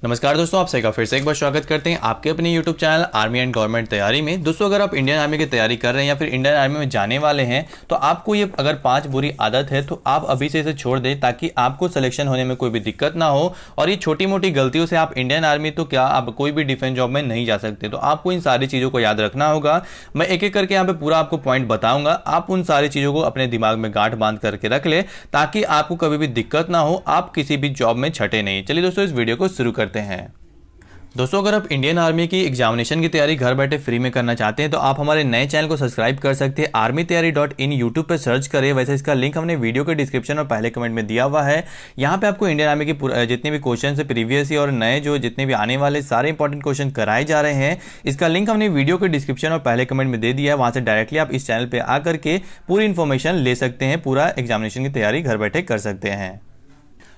नमस्कार दोस्तों, आप सभी का फिर से एक बार स्वागत करते हैं आपके अपने YouTube channel army and government तैयारी में। दोस्तों, अगर आप इंडियन आर्मी की तैयारी कर रहे हैं या फिर इंडियन आर्मी में जाने वाले हैं तो आपको ये अगर 5 बुरी आदत है तो आप अभी से इसे छोड़ दें ताकि आपको सिलेक्शन होने में कोई भी दिक्कत ना हो। और ये छोटी मोटी गलतियों से आप इंडियन आर्मी तो क्या आप कोई भी डिफेंस जॉब में नहीं जा सकते। तो आपको इन सारी चीज़ों को याद रखना होगा। मैं एक एक करके यहाँ पे पूरा आपको पॉइंट बताऊंगा, आप उन सारी चीज़ों को अपने दिमाग में गांठ बांध करके रख ले ताकि आपको कभी भी दिक्कत ना हो, आप किसी भी जॉब में छटे नहीं। चलिए दोस्तों, इस वीडियो को शुरू करते हैं। दोस्तों, अगर आप इंडियन आर्मी की एग्जामिनेशन की तैयारी घर बैठे फ्री में करना चाहते हैं तो आप हमारे नए चैनल को सब्सक्राइब कर सकते हैं। armytayari.in यूट्यूब पे सर्च करें। वैसे इसका लिंक हमने वीडियो के डिस्क्रिप्शन और पहले कमेंट में दिया हुआ है। यहाँ पे आपको इंडियन आर्मी की जितने भी क्वेश्चन है प्रीवियस और नए जो जितने भी आने वाले सारे इंपॉर्टेंट क्वेश्चन कराए जा रहे हैं, इसका लिंक हमने वीडियो के डिस्क्रिप्शन और पहले कमेंट में दे दिया है। वहाँ से डायरेक्टली आप इस चैनल पर आकर के पूरी इन्फॉर्मेशन ले सकते हैं, पूरा एग्जामिनेशन की तैयारी घर बैठे कर सकते हैं।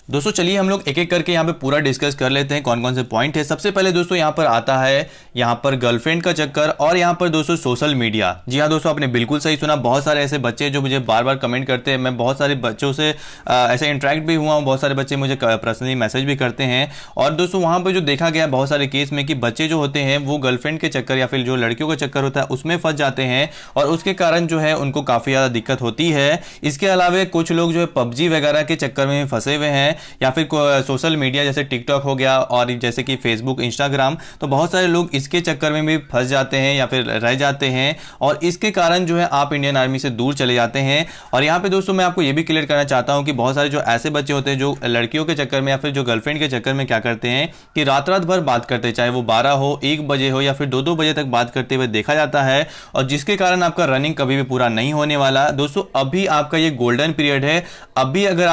दोस्तों, चलिए हम लोग एक एक करके यहाँ पे पूरा डिस्कस कर लेते हैं कौन कौन से पॉइंट है। सबसे पहले दोस्तों यहाँ पर आता है यहाँ पर गर्लफ्रेंड का चक्कर और यहाँ पर दोस्तों सोशल मीडिया। जी हाँ दोस्तों, आपने बिल्कुल सही सुना। बहुत सारे ऐसे बच्चे जो मुझे बार बार कमेंट करते हैं, मैं बहुत सारे बच्चों से ऐसे इंटरेक्ट भी हुआ हूँ, बहुत सारे बच्चे मुझे पर्सनली मैसेज भी करते हैं। और दोस्तों वहाँ पर जो देखा गया बहुत सारे केस में कि बच्चे जो होते हैं वो गर्लफ्रेंड के चक्कर या फिर जो लड़कियों का चक्कर होता है उसमें फंस जाते हैं और उसके कारण जो है उनको काफ़ी ज़्यादा दिक्कत होती है। इसके अलावा कुछ लोग जो है पबजी वगैरह के चक्कर में फंसे हुए हैं या फिर सोशल मीडिया जैसे टिकटॉक हो गया और जैसे कि फेसबुक, इंस्टाग्राम, तो बहुत सारे लोग इसके चक्कर में भी फंस जाते हैं या फिर रह जाते हैं और इसके कारण जो है आप इंडियन आर्मी से दूर चले जाते हैं। और यहाँ पे दोस्तों मैं आपको ये भी क्लियर करना चाहता हूँ कि बहुत सारे जो ऐसे बच्चे होते हैं जो लड़कियों के चक्कर में या फिर जो गर्लफ्रेंड के चक्कर में क्या करते हैं कि रात रात भर बात करते हैं, चाहे वो 12 हो, 1 बजे हो या फिर 2-2 बजे तक बात करते हुए देखा जाता है और जिसके कारण आपका रनिंग कभी भी पूरा नहीं होने वाला। दोस्तों अभी आपका ये गोल्डन पीरियड है। अभी अगर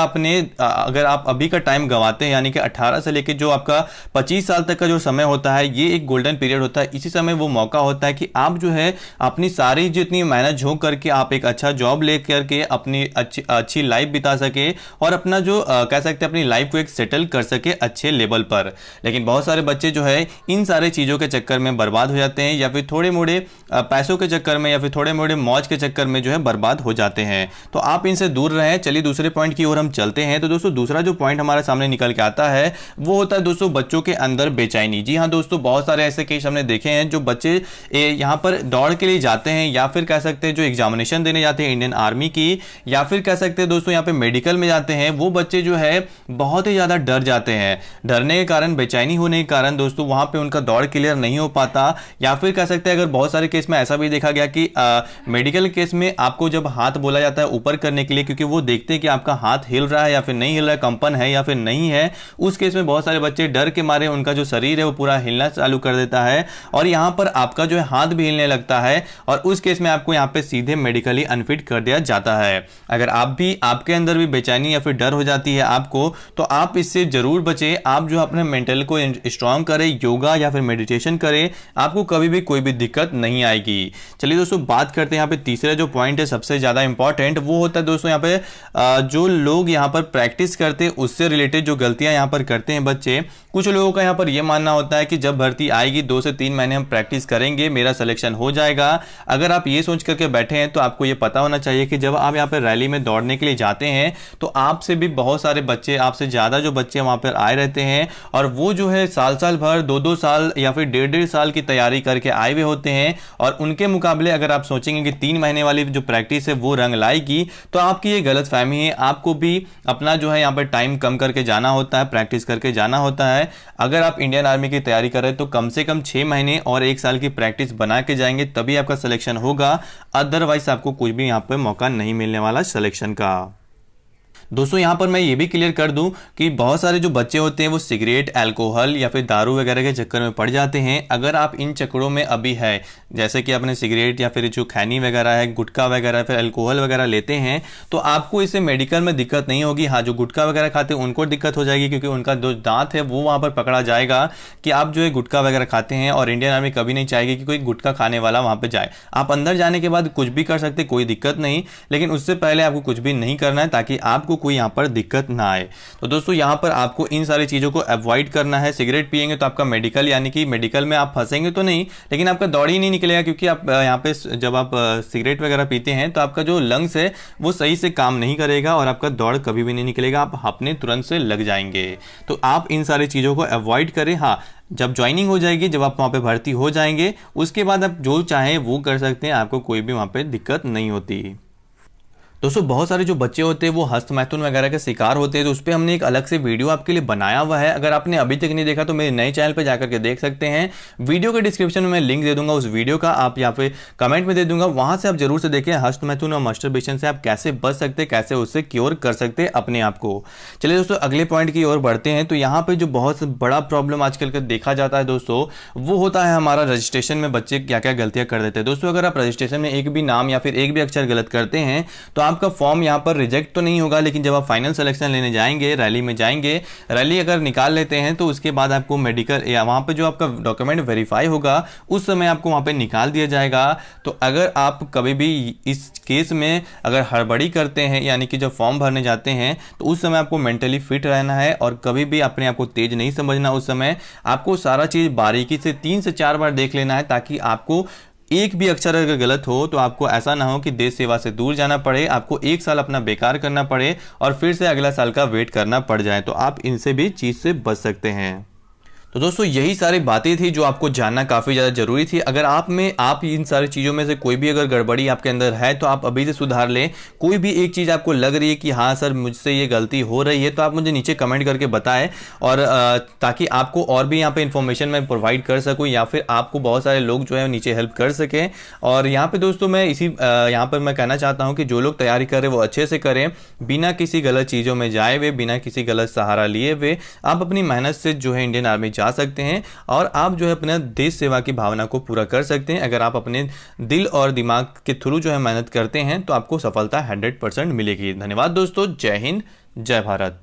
आप अभी का टाइम गवाते हैं यानी कि 18 से लेकर जो आपका 25 साल तक का जो समय होता है ये एक गोल्डन पीरियड होता है। इसी समय वो मौका होता है कि आप जो है अपनी सारी जितनी मेहनत झोंक करके आप एक अच्छा जॉब लेकर के अपनी अच्छी लाइफ बिता सके और अपना जो कह सकते हैं अपनी लाइफ को एक सेटल कर सके अच्छे लेवल पर। लेकिन बहुत सारे बच्चे जो है इन सारे चीज़ों के चक्कर में बर्बाद हो जाते हैं या फिर थोड़े मोड़े पैसों के चक्कर में या फिर थोड़े मोड़े मौज के चक्कर में जो है बर्बाद हो जाते हैं। तो आप इनसे दूर रहें। चलिए दूसरे पॉइंट की ओर हम चलते हैं। तो दोस्तों दूसरा जो पॉइंट हमारे सामने निकल के आता है वो होता है दोस्तों बच्चों के अंदर बेचैनी। जी हाँ दोस्तों, बहुत सारे ऐसे केस हमने देखे हैं जो बच्चे यहाँ पर दौड़ के लिए जाते हैं या फिर कह सकते हैं जो एग्जामिनेशन देने जाते हैं इंडियन आर्मी की या फिर कह सकते हैं दोस्तों यहाँ पे मेडिकल में जाते हैं, वो बच्चे जो है बहुत ही ज्यादा डर जाते हैं। डरने के कारण, बेचैनी होने के कारण दोस्तों वहां पे उनका दौड़ क्लियर नहीं हो पाता। या फिर कह सकते हैं अगर बहुत सारे केस में ऐसा भी देखा गया कि मेडिकल केस में आपको जब हाथ बोला जाता है ऊपर करने के लिए, क्योंकि वो देखते हैं कि आपका हाथ हिल रहा है या फिर नहीं हिल रहा है, कंपन है या फिर नहीं है, उस केस में बहुत सारे बच्चे डर के मारे उनका जो शरीर है वो पूरा हिलना चालू कर देता है और यहां पर आपका जो है हाथ भी हिलने लगता है और उस केस में आपको यहां पे सीधे मेडिकली अनफिट कर दिया जाता है। अगर आपके अंदर भी बेचैनी या फिर डर हो जाती है आपको, तो आप इससे जरूर बचें। आप जो अपने मेंटल को स्ट्रांग करें, योगा या फिर मेडिटेशन करें, आपको कभी भी कोई भी दिक्कत नहीं आएगी। चलिए दोस्तों बात करते हैं यहाँ पे तीसरा जो पॉइंट है सबसे ज्यादा इंपॉर्टेंट, वो होता है दोस्तों यहाँ पे जो लोग यहाँ पर प्रैक्टिस करते हैं उससे रिलेटेड जो गलतियां यहाँ पर करते हैं बच्चे। कुछ लोगों का यहाँ पर यह मानना होता है कि जब भर्ती आएगी 2 से 3 महीने हम प्रैक्टिस करेंगे, मेरा सिलेक्शन हो जाएगा। अगर आप ये सोच करके बैठे हैं तो आपको ये पता होना चाहिए कि जब आप यहाँ पर रैली में दौड़ने के लिए जाते हैं तो आपसे भी बहुत सारे बच्चे, आपसे ज़्यादा जो बच्चे वहाँ पर आए रहते हैं और वो जो है साल भर 2-2 साल या फिर 1.5 साल की तैयारी करके आए हुए होते हैं और उनके मुकाबले अगर आप सोचेंगे कि 3 महीने वाली जो प्रैक्टिस है वो रंग लाएगी तो आपकी ये गलत फहमी है। आपको भी अपना जो है यहाँ पर टाइम कम करके जाना होता है, प्रैक्टिस करके जाना होता है। अगर आप इंडियन आर्मी की तैयारी कर रहे हैं तो कम से कम 6 महीने और 1 साल की प्रैक्टिस बना के जाएंगे तभी आपका सिलेक्शन होगा। अदरवाइज आपको कुछ भी यहाँ पे मौका नहीं मिलने वाला सिलेक्शन का। दोस्तों यहाँ पर मैं ये भी क्लियर कर दूं कि बहुत सारे जो बच्चे होते हैं वो सिगरेट, अल्कोहल या फिर दारू वगैरह के चक्कर में पड़ जाते हैं। अगर आप इन चक्करों में अभी है, जैसे कि आपने सिगरेट या फिर जो खैनी वगैरह है, गुटखा वगैरह, फिर अल्कोहल वगैरह लेते हैं तो आपको इससे मेडिकल में दिक्कत नहीं होगी। हाँ, जो गुटखा वगैरह खाते हैं उनको दिक्कत हो जाएगी क्योंकि उनका जो दांत है वो वहाँ पर पकड़ा जाएगा कि आप जो है गुटखा वगैरह खाते हैं और इंडियन आर्मी कभी नहीं चाहेगी कि कोई गुटखा खाने वाला वहाँ पर जाए। आप अंदर जाने के बाद कुछ भी कर सकते, कोई दिक्कत नहीं, लेकिन उससे पहले आपको कुछ भी नहीं करना है ताकि आपको कोई यहाँ पर दिक्कत ना आए। तो दोस्तों यहाँ पर आपको इन सारी चीज़ों को अवॉइड करना है। सिगरेट पिएंगे तो आपका मेडिकल यानी कि मेडिकल में आप फंसेंगे तो नहीं, लेकिन आपका दौड़ ही नहीं निकलेगा, क्योंकि आप यहाँ पे जब आप सिगरेट वगैरह पीते हैं तो आपका जो लंग्स है वो सही से काम नहीं करेगा और आपका दौड़ कभी भी नहीं निकलेगा, आप हांफने तुरंत से लग जाएंगे। तो आप इन सारी चीज़ों को अवॉइड करें। हाँ, जब ज्वाइनिंग हो जाएगी, जब आप वहाँ पे भर्ती हो जाएंगे, उसके बाद आप जो चाहें वो कर सकते हैं, आपको कोई भी वहाँ पे दिक्कत नहीं होती। दोस्तों बहुत सारे जो बच्चे होते हैं वो हस्तमैथुन वगैरह के शिकार होते हैं, तो उस पर हमने एक अलग से वीडियो आपके लिए बनाया हुआ है। अगर आपने अभी तक नहीं देखा तो मेरे नए चैनल पे जाकर के देख सकते हैं। वीडियो के डिस्क्रिप्शन में मैं लिंक दे दूंगा उस वीडियो का, आप यहाँ पे कमेंट में दे दूंगा, वहां से आप जरूर से देखें हस्तमैथुन और मास्टरबेशन से आप कैसे बच सकते हैं, कैसे उससे क्योर कर सकते हैं अपने आप को। चलिए दोस्तों अगले पॉइंट की ओर बढ़ते हैं। तो यहाँ पे जो बहुत बड़ा प्रॉब्लम आजकल का देखा जाता है दोस्तों, वो होता है हमारा रजिस्ट्रेशन में बच्चे क्या क्या गलतियां कर देते हैं। दोस्तों अगर आप रजिस्ट्रेशन में एक भी नाम या फिर एक भी अक्षर गलत करते हैं तो आपका फॉर्म यहाँ पर रिजेक्ट तो नहीं होगा, लेकिन जब आप फाइनल सिलेक्शन लेने जाएंगे, रैली में जाएंगे, रैली अगर निकाल लेते हैं तो उसके बाद आपको मेडिकल या वहां पे जो आपका डॉक्यूमेंट वेरीफाई होगा उस समय आपको वहां पे निकाल दिया जाएगा। तो अगर आप कभी भी इस केस में अगर हड़बड़ी करते हैं, यानी कि जब फॉर्म भरने जाते हैं, तो उस समय आपको मेंटली फिट रहना है और कभी भी अपने आप को तेज नहीं समझना। उस समय आपको सारा चीज बारीकी से 3 से 4 बार देख लेना है, ताकि आपको एक भी अक्षर अगर गलत हो तो आपको ऐसा ना हो कि देश सेवा से दूर जाना पड़े, आपको 1 साल अपना बेकार करना पड़े और फिर से अगला साल का वेट करना पड़ जाए। तो आप इनसे भी चीज से बच सकते हैं। तो दोस्तों यही सारी बातें थी जो आपको जानना काफ़ी ज़्यादा ज़रूरी थी। अगर आप इन सारी चीज़ों में से कोई भी अगर गड़बड़ी आपके अंदर है तो आप अभी से सुधार लें। कोई भी एक चीज़ आपको लग रही है कि हाँ सर मुझसे ये गलती हो रही है, तो आप मुझे नीचे कमेंट करके बताएं, और ताकि आपको और भी यहाँ पे इन्फॉर्मेशन मैं प्रोवाइड कर सकूँ, या फिर आपको बहुत सारे लोग जो है नीचे हेल्प कर सकें। और यहाँ पर दोस्तों मैं यहाँ पर मैं कहना चाहता हूँ कि जो लोग तैयारी कर रहे हैं वो अच्छे से करें, बिना किसी गलत चीज़ों में जाए हुए, बिना किसी गलत सहारा लिए हुए आप अपनी मेहनत से जो है इंडियन आर्मी जा सकते हैं और आप जो है अपने देश सेवा की भावना को पूरा कर सकते हैं। अगर आप अपने दिल और दिमाग के थ्रू जो है मेहनत करते हैं तो आपको सफलता 100% मिलेगी। धन्यवाद दोस्तों, जय हिंद, जय भारत।